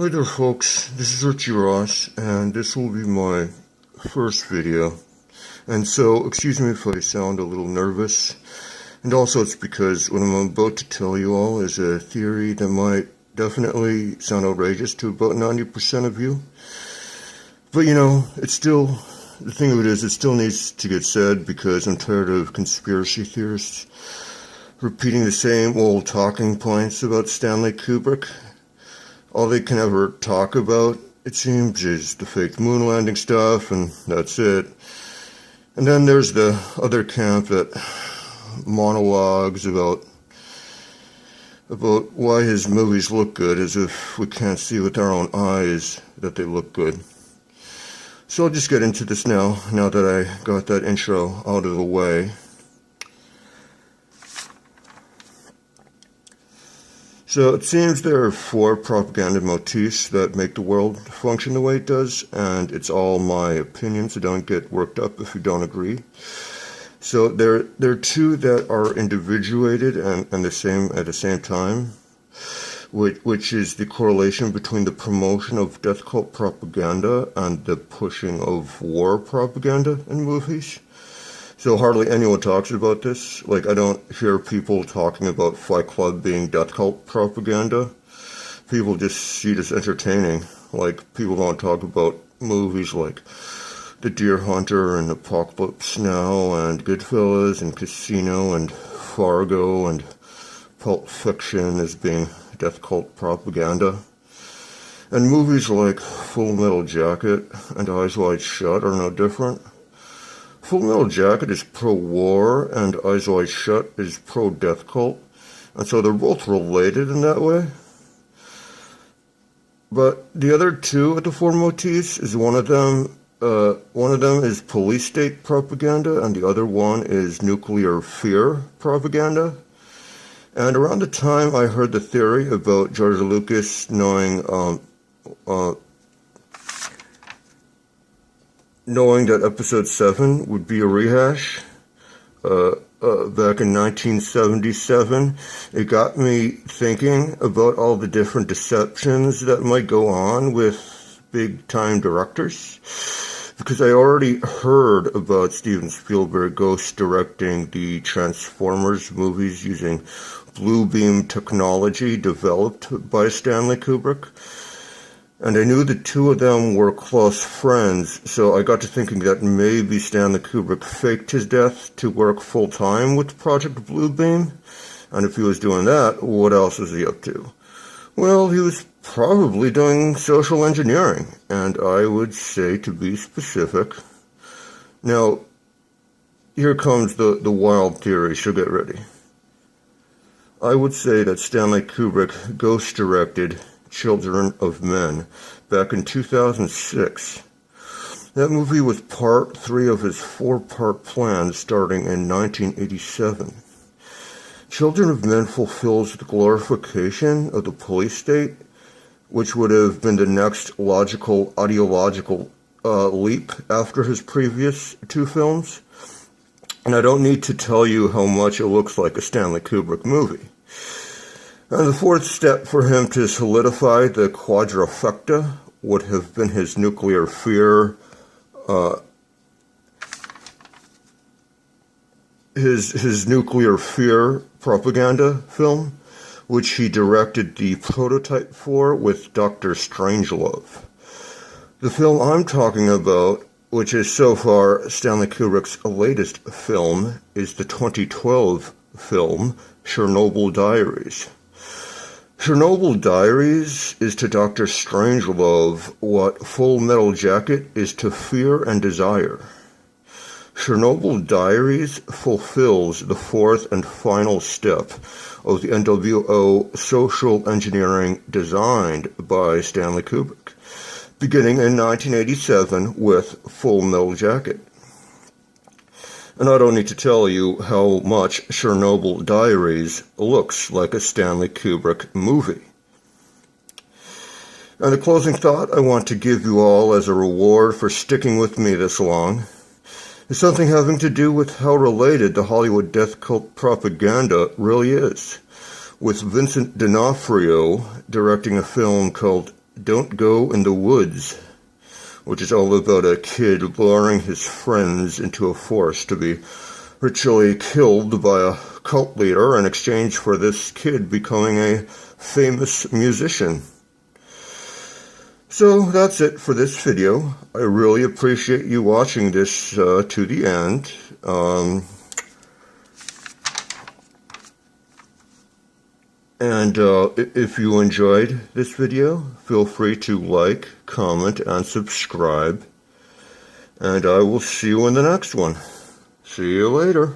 Hi there folks, this is Richie Ross, and this will be my first video. And so, excuse me if I sound a little nervous. And also it's because what I'm about to tell you all is a theory that might definitely sound outrageous to about 90% of you. But you know, it's still, the thing of it is, it still needs to get said because I'm tired of conspiracy theorists repeating the same old talking points about Stanley Kubrick. All they can ever talk about, it seems, is the fake moon landing stuff, and that's it. And then there's the other camp that monologues about why his movies look good, as if we can't see with our own eyes that they look good. So I'll just get into this now that I got that intro out of the way. So it seems there are 4 propaganda motifs that make the world function the way it does, and it's all my opinion, so don't get worked up if you don't agree. So there are 2 that are individuated and the same at the same time, which is the correlation between the promotion of death cult propaganda and the pushing of war propaganda in movies. So hardly anyone talks about this. Like, I don't hear people talking about Fight Club being death cult propaganda. People just see this entertaining. Like, people don't talk about movies like The Deer Hunter and Apocalypse Now and Goodfellas and Casino and Fargo and Pulp Fiction as being death cult propaganda. And movies like Full Metal Jacket and Eyes Wide Shut are no different. Full Metal Jacket is pro-war, and Eyes Wide Shut is pro-death cult, and so they're both related in that way. But the other 2 of the 4 motifs is one of them is police state propaganda, and the other one is nuclear fear propaganda. And around the time I heard the theory about George Lucas knowing that episode 7 would be a rehash, back in 1977, it got me thinking about all the different deceptions that might go on with big-time directors, because I already heard about Steven Spielberg ghost directing the Transformers movies using blue beam technology developed by Stanley Kubrick. And I knew the 2 of them were close friends, so I got to thinking that maybe Stanley Kubrick faked his death to work full-time with Project Bluebeam. And if he was doing that, what else was he up to? Well, he was probably doing social engineering, and I would say, to be specific. Now, here comes the wild theory, so get ready. I would say that Stanley Kubrick ghost-directed Children of Men back in 2006. That movie was part 3 of his 4-part plan starting in 1987. Children of Men fulfills the glorification of the police state, which would have been the next logical ideological leap after his previous 2 films. And I don't need to tell you how much it looks like a Stanley Kubrick movie. And the 4th step for him to solidify the quadrifecta would have been his nuclear fear, his nuclear fear propaganda film, which he directed the prototype for with Dr. Strangelove. The film I'm talking about, which is so far Stanley Kubrick's latest film, is the 2012 film Chernobyl Diaries. Chernobyl Diaries is to Dr. Strangelove what Full Metal Jacket is to Fear and Desire. Chernobyl Diaries fulfills the 4th and final step of the NWO social engineering designed by Stanley Kubrick, beginning in 1987 with Full Metal Jacket. And I don't need to tell you how much Chernobyl Diaries looks like a Stanley Kubrick movie. And the closing thought I want to give you all as a reward for sticking with me this long is something having to do with how related the Hollywood death cult propaganda really is, with Vincent D'Onofrio directing a film called Don't Go in the Woods, which is all about a kid luring his friends into a forest to be ritually killed by a cult leader in exchange for this kid becoming a famous musician. So that's it for this video. I really appreciate you watching this to the end. And if you enjoyed this video, feel free to like, comment, and subscribe. And I will see you in the next one. See you later.